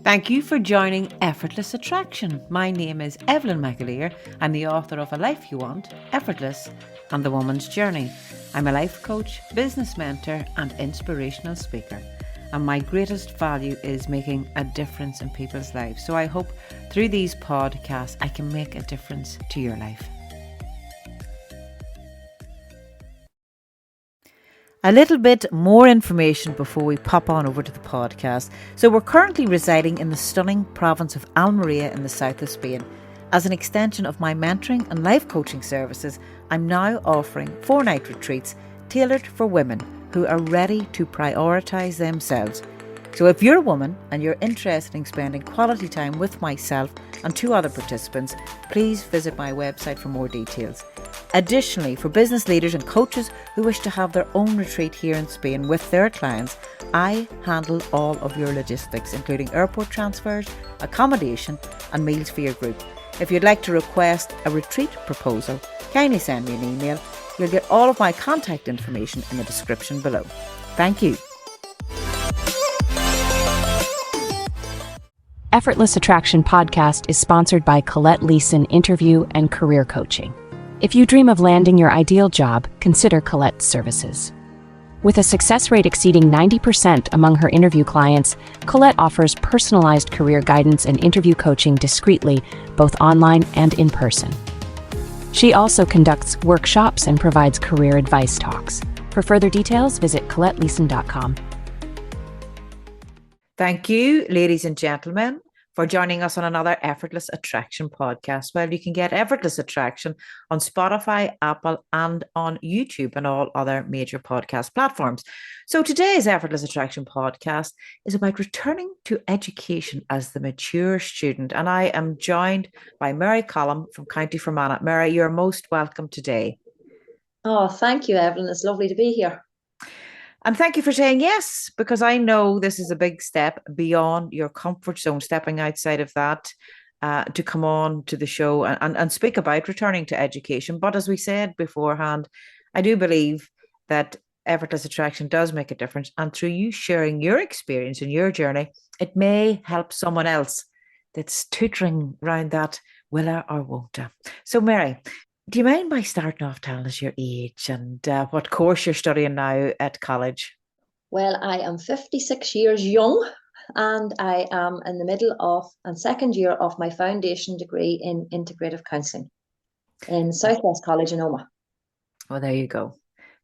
Thank you for joining Effortless Attraction. My name is Evelyn McAleer. I'm the author of A Life You Want, Effortless, and The Woman's Journey. I'm a life coach, business mentor, and inspirational speaker. And my greatest value is making a difference in people's lives. So I hope through these podcasts I can make a difference to your life. A little bit more information before we pop on over to the podcast. So we're currently residing in the stunning province of Almeria in the south of Spain. As an extension of my mentoring and life coaching services, I'm now offering 4-night retreats tailored for women who are ready to prioritise themselves. So if you're a woman and you're interested in spending quality time with myself and 2 other participants, please visit my website for more details. Additionally, for business leaders and coaches who wish to have their own retreat here in Spain with their clients, I handle all of your logistics, including airport transfers, accommodation and meals for your group. If you'd like to request a retreat proposal, kindly send me an email. You'll get all of my contact information in the description below. Thank you. Effortless Attraction podcast is sponsored by Colette Leeson Interview and Career Coaching. If you dream of landing your ideal job, consider Colette's services. With a success rate exceeding 90% among her interview clients, Colette offers personalized career guidance and interview coaching discreetly, both online and in person. She also conducts workshops and provides career advice talks. For further details, visit ColetteLeeson.com. Thank you, ladies and gentlemen, for joining us on another Effortless Attraction podcast. Well, you can get Effortless Attraction on Spotify, Apple, and on YouTube and all other major podcast platforms. So today's Effortless Attraction podcast is about returning to education as the mature student. And I am joined by Mary Collum from County Fermanagh. Mary, you're most welcome today. Oh, thank you, Evelyn. It's lovely to be here. And thank you for saying yes, because I know this is a big step beyond your comfort zone, stepping outside of that to come on to the show and speak about returning to education. But as we said beforehand, I do believe that Effortless Attraction does make a difference. And through you sharing your experience and your journey, it may help someone else that's tutoring around that will or won't. So, Mary, do you mind by starting off telling us your age and what course you're studying now at college? Well, I am 56 years young and I am in the middle of and second year of my foundation degree in integrative counselling in Southwest College in Omagh. Well, there you go.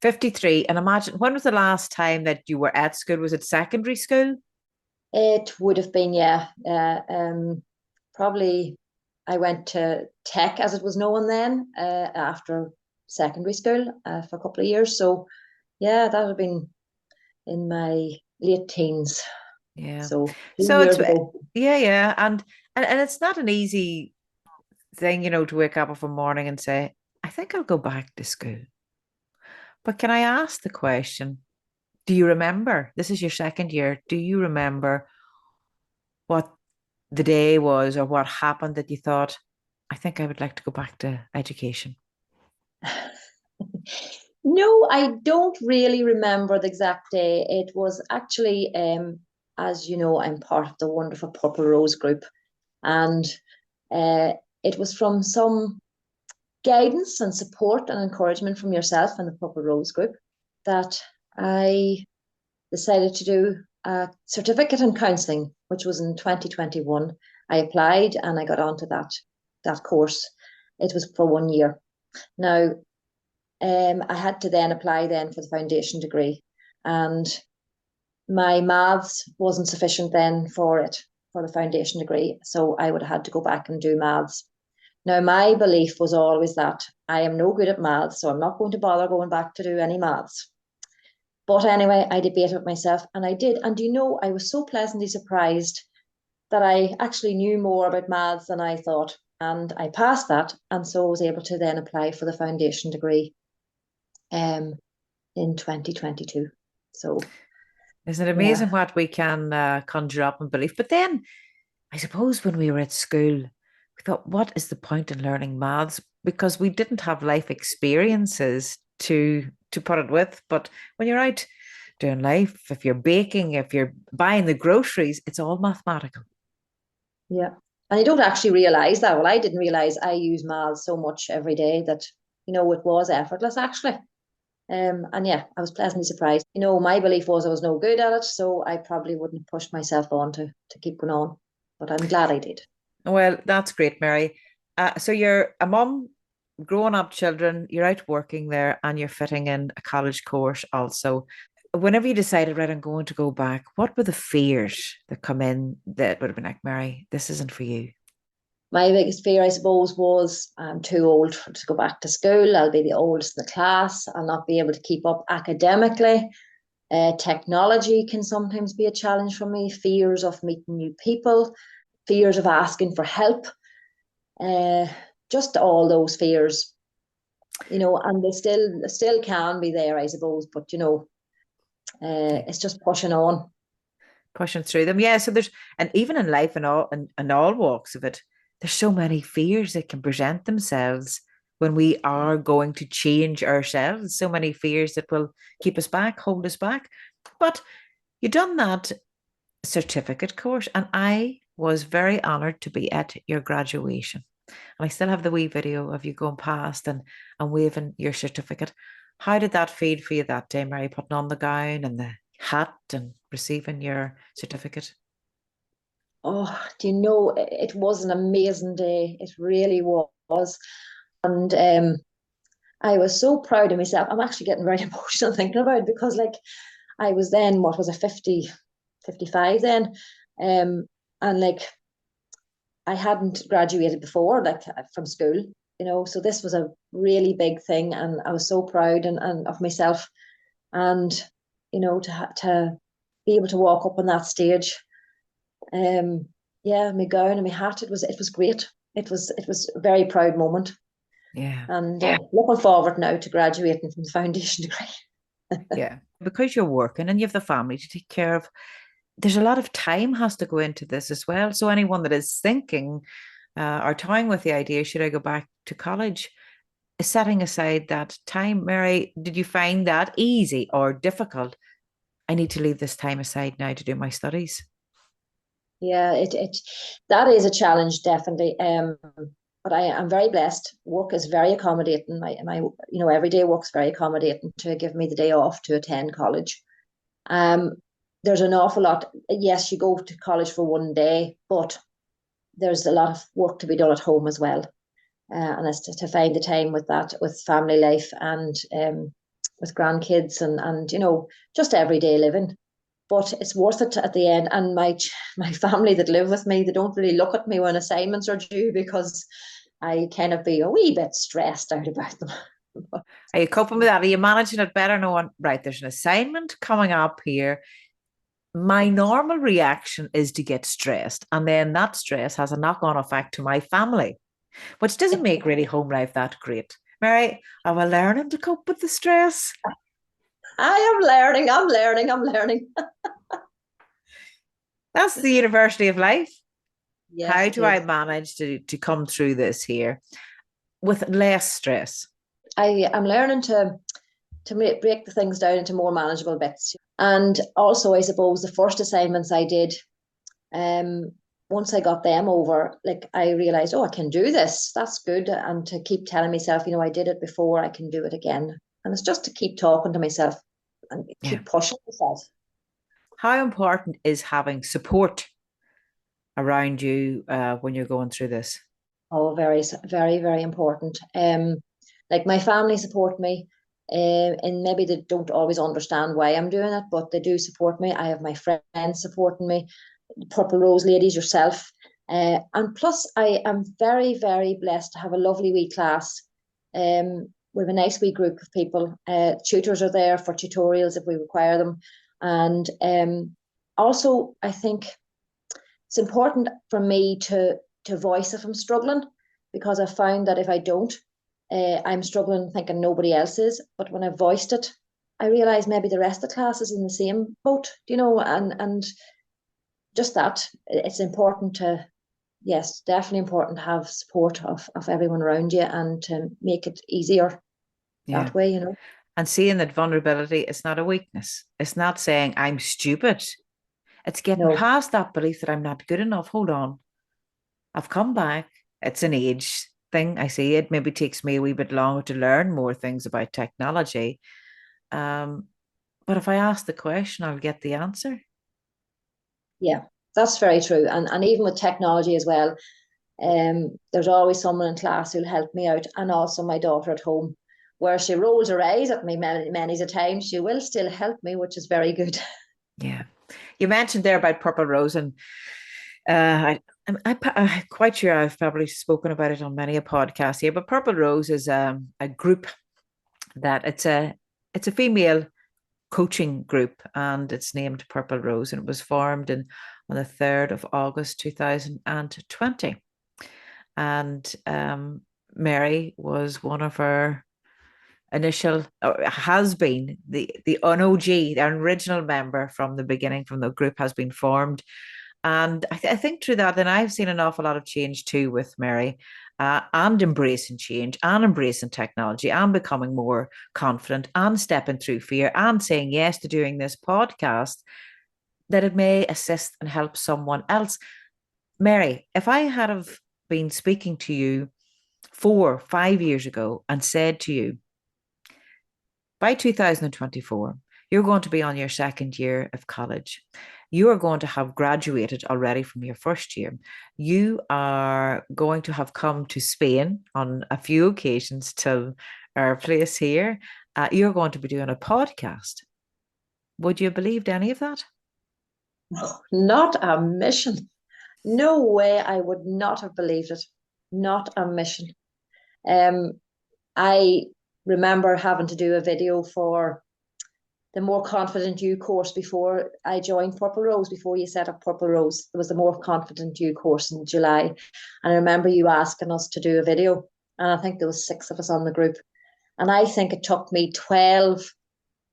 53. And imagine, when was the last time that you were at school? Was it secondary school? It would have been, probably I went to tech, as it was known then, after secondary school for a couple of years. So, yeah, that would have been in my late teens. Yeah. So it's ago. Yeah. And it's not an easy thing, to wake up of a morning and say, I think I'll go back to school. But can I ask the question, do you remember, this is your second year, do you remember what the day was or what happened that you thought, I think I would like to go back to education? No, I don't really remember the exact day. It was actually, as you know, I'm part of the wonderful Purple Rose group. And it was from some guidance and support and encouragement from yourself and the Purple Rose group that I decided to do a certificate in counselling, which was in 2021. I applied and I got onto that course. It was for 1 year. Now, I had to then apply for the foundation degree, and my maths wasn't sufficient then for the foundation degree, so I would have had to go back and do maths. Now, my belief was always that I am no good at maths, so I'm not going to bother going back to do any maths. But anyway, I debated with myself and I did. And I was so pleasantly surprised that I actually knew more about maths than I thought. And I passed that. And so I was able to then apply for the foundation degree in 2022. So isn't it amazing what we can conjure up and believe? But then I suppose when we were at school, we thought, what is the point in learning maths? Because we didn't have life experiences to put it with. But when you're out doing life, if you're baking, if you're buying the groceries, it's all mathematical. Yeah. And you don't actually realize that. Well, I didn't realize I use miles so much every day that, it was effortless actually. And yeah, I was pleasantly surprised. My belief was I was no good at it, so I probably wouldn't have pushed myself on to keep going on. But I'm glad I did. Well, that's great, Mary. So you're a mum, growing up children, you're out working there, and you're fitting in a college course also. Whenever you decided, right, I'm going to go back, what were the fears that come in that would have been like, Mary, this isn't for you? My biggest fear, I suppose, was I'm too old to go back to school. I'll be the oldest in the class. I'll not be able to keep up academically. Technology can sometimes be a challenge for me. Fears of meeting new people, fears of asking for help, uh, just all those fears, and they still can be there, I suppose. But Yeah. it's just pushing on. Pushing through them. Yeah. So there's, and even in life and all walks of it, there's so many fears that can present themselves when we are going to change ourselves. So many fears that will keep us back, hold us back. But you done that certificate course, and I was very honored to be at your graduation. And I still have the wee video of you going past and waving your certificate. How did that feel for you that day, Mary, putting on the gown and the hat and receiving your certificate? Oh, do you know, it was an amazing day. It really was. And I was so proud of myself. I'm actually getting very emotional thinking about it because, like, I was then, what was I, 50, 55 then? Um, and like, I hadn't graduated before, like from school, so this was a really big thing. And I was so proud and of myself. And, to be able to walk up on that stage, yeah, my gown and my hat, it was great. It was a very proud moment. Yeah. And looking forward now to graduating from the foundation degree. Yeah. Because you're working and you have the family to take care of, there's a lot of time has to go into this as well. So anyone that is thinking or toying with the idea, should I go back to college? Setting aside that time, Mary, did you find that easy or difficult? I need to leave this time aside now to do my studies. Yeah, it that is a challenge, definitely. But I am very blessed. Work is very accommodating. My everyday work's very accommodating to give me the day off to attend college. Um, there's an awful lot. Yes, you go to college for one day, but there's a lot of work to be done at home as well. And it's to find the time with that, with family life and with grandkids and just everyday living. But it's worth it at the end. And my family that live with me, they don't really look at me when assignments are due because I kind of be a wee bit stressed out about them. Are you coping with that? Are you managing it better? Knowing, right, there's an assignment coming up here. My normal reaction is to get stressed. And then that stress has a knock on effect to my family, which doesn't make really home life that great. Mary, are we learning to cope with the stress? I am learning. I'm learning. I'm learning. That's the university of life. Yes, How it do I is. manage to come through this here with less stress? I'm learning to break the things down into more manageable bits. And also, I suppose the first assignments I did, um, once I got them over, like I realized, oh, I can do this. That's good. And to keep telling myself, I did it before, I can do it again. And it's just to keep talking to myself and Yeah. keep pushing myself. How important is having support around you when you're going through this? Oh, very, very, very important. Like my family support me, and maybe they don't always understand why I'm doing it, but they do support me. I have my friends supporting me, Purple Rose ladies, yourself, and plus I am very, very blessed to have a lovely wee class. We have a nice wee group of people. Tutors are there for tutorials if we require them, and also I think it's important for me to voice if I'm struggling because I found that if I don't, I'm struggling thinking nobody else is. But when I voiced it, I realized maybe the rest of the class is in the same boat, and just that it's important to, yes, definitely important to have support of everyone around you and to make it easier Yeah. that way. And seeing that vulnerability is not a weakness. It's not saying I'm stupid. It's getting No, past that belief that I'm not good enough. Hold on. I've come back. It's an age thing. I see it. Maybe takes me a wee bit longer to learn more things about technology. Um, but if I ask the question, I'll get the answer. Yeah, that's very true. And even with technology as well, there's always someone in class who'll help me out, and also my daughter at home, where she rolls her eyes at me many a time. She will still help me, which is very good. Yeah. You mentioned there about Purple Rose, and I'm quite sure I've probably spoken about it on many a podcast here. But Purple Rose is a group that it's a female coaching group, and it's named Purple Rose, and it was formed on the 3rd of August 2020. And Mary was one of our initial, or has been the OG, the original member from the beginning, from the group has been formed. And I think through that, then I've seen an awful lot of change too with Mary, and embracing change and embracing technology and becoming more confident and stepping through fear and saying yes to doing this podcast, that it may assist and help someone else. Mary, if I had have been speaking to you 4, 5 years ago and said to you, by 2024, you're going to be on your second year of college. You are going to have graduated already from your first year. You are going to have come to Spain on a few occasions to our place here. You're going to be doing a podcast. Would you have believed any of that? Not a mission. No way, I would not have believed it. Not a mission. Um, I remember having to do a video for the More Confident You course before I joined Purple Rose, before you set up Purple Rose. There was the More Confident You course in July. And I remember you asking us to do a video. And I think there was 6 of us on the group. And I think it took me 12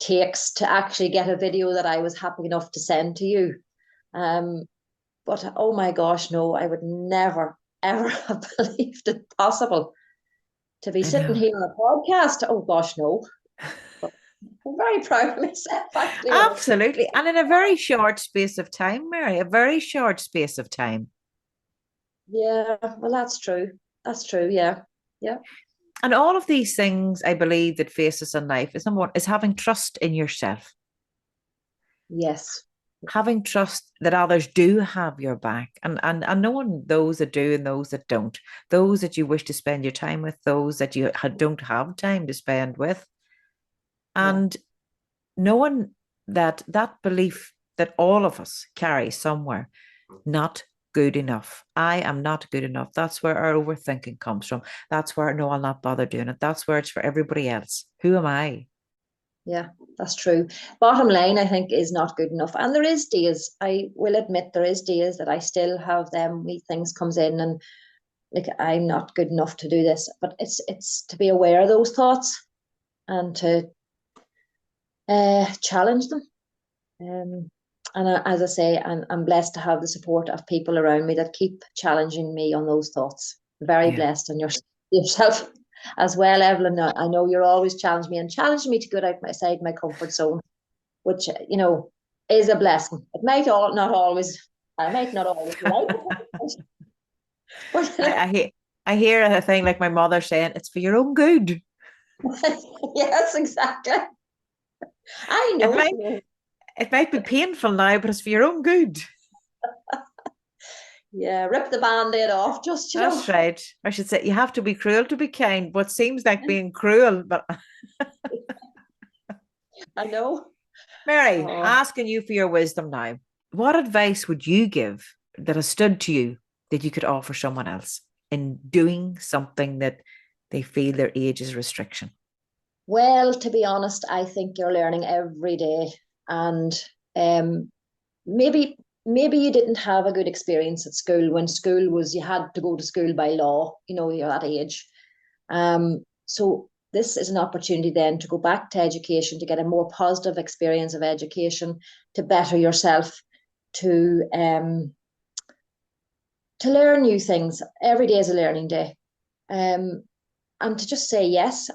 takes to actually get a video that I was happy enough to send to you. But oh my gosh, no, I would never, ever have believed it possible to be I sitting know. here on a podcast. Oh gosh, no. But I'm very proud of myself, actually. Absolutely. And in a very short space of time, Mary, a very short space of time. Yeah, well, that's true. That's true. Yeah. Yeah. And all of these things, I believe, that face us in life is number one, is having trust in yourself, Yes. having trust that others do have your back, and knowing those that do and those that don't, those that you wish to spend your time with, those that you don't have time to spend with, Yeah. and knowing that belief that all of us carry somewhere, not good enough. I am not good enough. That's where our overthinking comes from. That's where, no, I'll not bother doing it. That's where it's for everybody else. Who am I? Yeah, that's true. Bottom line, I think, is not good enough. And there is days, I will admit, there is days that I still have them wee things comes in and like I'm not good enough to do this. But it's to be aware of those thoughts and to challenge them. And as I say, I'm blessed to have the support of people around me that keep challenging me on those thoughts. Very Yeah. blessed, and yourself as well, Evelyn. I know you're always challenging me and challenging me to get out outside my comfort zone, which is a blessing. It might not always, I might not always like it, but I hear a thing like my mother saying, it's for your own good. yes, exactly. I It know. might it might be painful now, but it's for your own good. Yeah, rip the band-aid off, just. That's right. I should say you have to be cruel to be kind. What seems like being cruel, but I know. Mary, Oh. asking you for your wisdom now. What advice would you give that has stood to you that you could offer someone else in doing something that they feel their age is restriction? Well, to be honest, I think you're learning every day, and um, maybe maybe you didn't have a good experience at school when school was you had to go to school by law. You're that age. So this is an opportunity then to go back to education to get a more positive experience of education, to better yourself, to um, to learn new things. Every day is a learning day. Um, and to just say yes,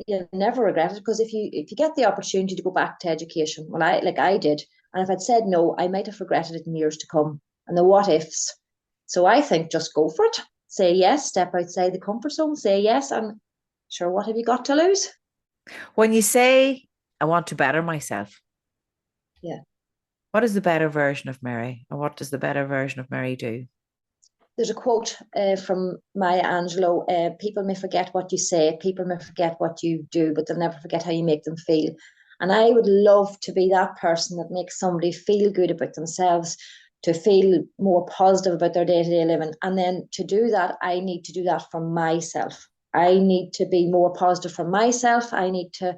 you never regret it, because if you get the opportunity to go back to education, well, I did, and if I'd said no, I might have regretted it in years to come. And the what ifs, So I think just go for it. Say yes, step outside the comfort zone, say yes, and sure, what have you got to lose? When you say, I want to better myself, Yeah. what is the better version of Mary? And what does the better version of Mary do? There's a quote from Maya Angelou: people may forget what you say, people may forget what you do, but they'll never forget how you make them feel. And I would love to be that person that makes somebody feel good about themselves, to feel more positive about their day-to-day living. And then to do that, I need to do that for myself. I need to be more positive for myself. I need to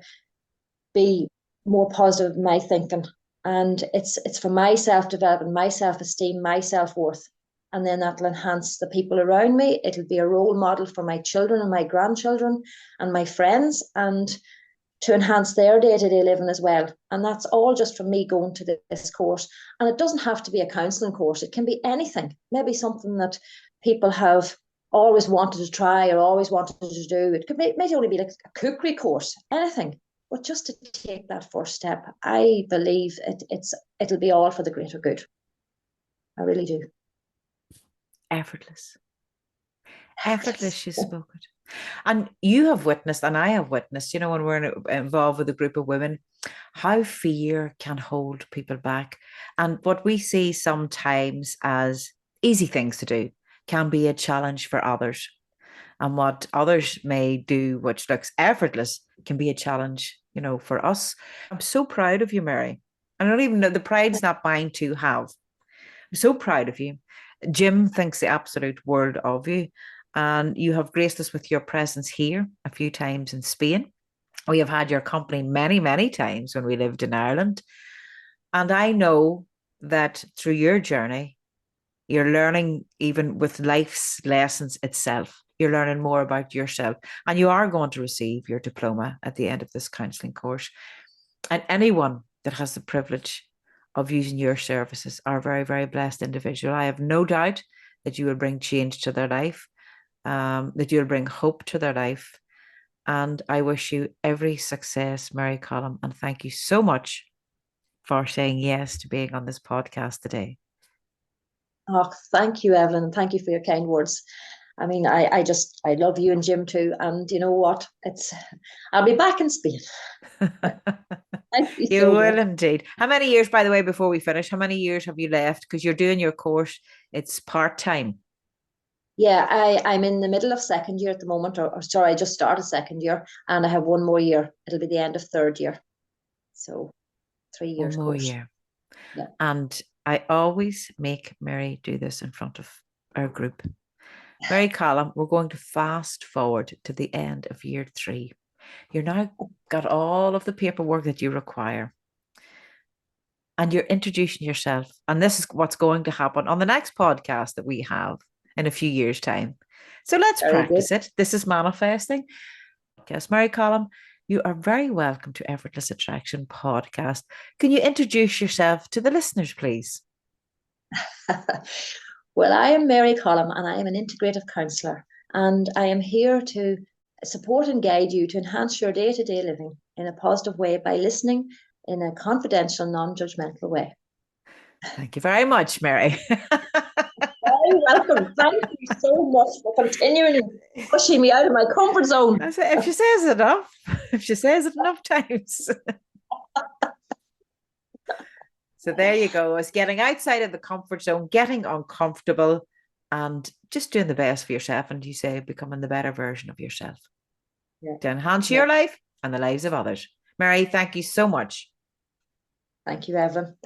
be more positive in my thinking. And it's for my self-development, my self-esteem, my self-worth. And then that'll enhance the people around me. It'll be a role model for my children and my grandchildren and my friends, and to enhance their day-to-day living as well. And that's all just from me going to this course. And it doesn't have to be a counselling course. It can be anything. Maybe something that people have always wanted to try or always wanted to do. It could maybe only be like a cookery course, anything. But just to take that first step, I believe it'll be all for the greater good. I really do. Effortless. Effortless, she spoke it. And you have witnessed, and I have witnessed, you know, when we're involved with a group of women, how fear can hold people back. And what we see sometimes as easy things to do can be a challenge for others. And what others may do, which looks effortless, can be a challenge, you know, for us. I'm so proud of you, Mary. I don't even know, the pride's not mine to have. I'm so proud of you. Jim thinks the absolute world of you. And you have graced us with your presence here a few times in Spain. We have had your company many, many times when we lived in Ireland. And I know that through your journey, you're learning, even with life's lessons itself, you're learning more about yourself. And you are going to receive your diploma at the end of this counselling course. And anyone that has the privilege of using your services are a very, very blessed individual. I have no doubt that you will bring change to their life, that you'll bring hope to their life. And I wish you every success, Mary Collum. And thank you so much for saying yes to being on this podcast today. Oh, thank you, Evelyn. Thank you for your kind words. I mean, I love you and Jim too. And you know what? I'll be back in Spain. Thank you You so will much. indeed. How many years, by the way, before we finish, how many years have you left? Because you're doing your course, it's part-time. Yeah, I'm in the middle of second year at the moment, or sorry, I just started second year, and I have one more year. It'll be the end of third year. So 3 years One more course. year. Yeah. And I always make Mary do this in front of our group. Mary Collum, we're going to fast forward to the end of year 3. You're now got all of the paperwork that you require. And you're introducing yourself. And this is what's going to happen on the next podcast that we have in a few years' time. So let's Very good. practice it. This is manifesting. Yes, Mary Collum, you are very welcome to Effortless Attraction Podcast. Can you introduce yourself to the listeners, please? Well, I am Mary Collum, and I am an integrative counsellor, and I am here to support and guide you to enhance your day-to-day living in a positive way by listening in a confidential, non-judgmental way. Thank you very much, Mary. Very welcome. Thank you so much for continuing pushing me out of my comfort zone. If she says it enough, if she says it enough times. So there you go. It's getting outside of the comfort zone, getting uncomfortable, and just doing the best for yourself. And you say becoming the better version of yourself to enhance your life and the lives of others. Mary, thank you so much. Thank you, Evelyn.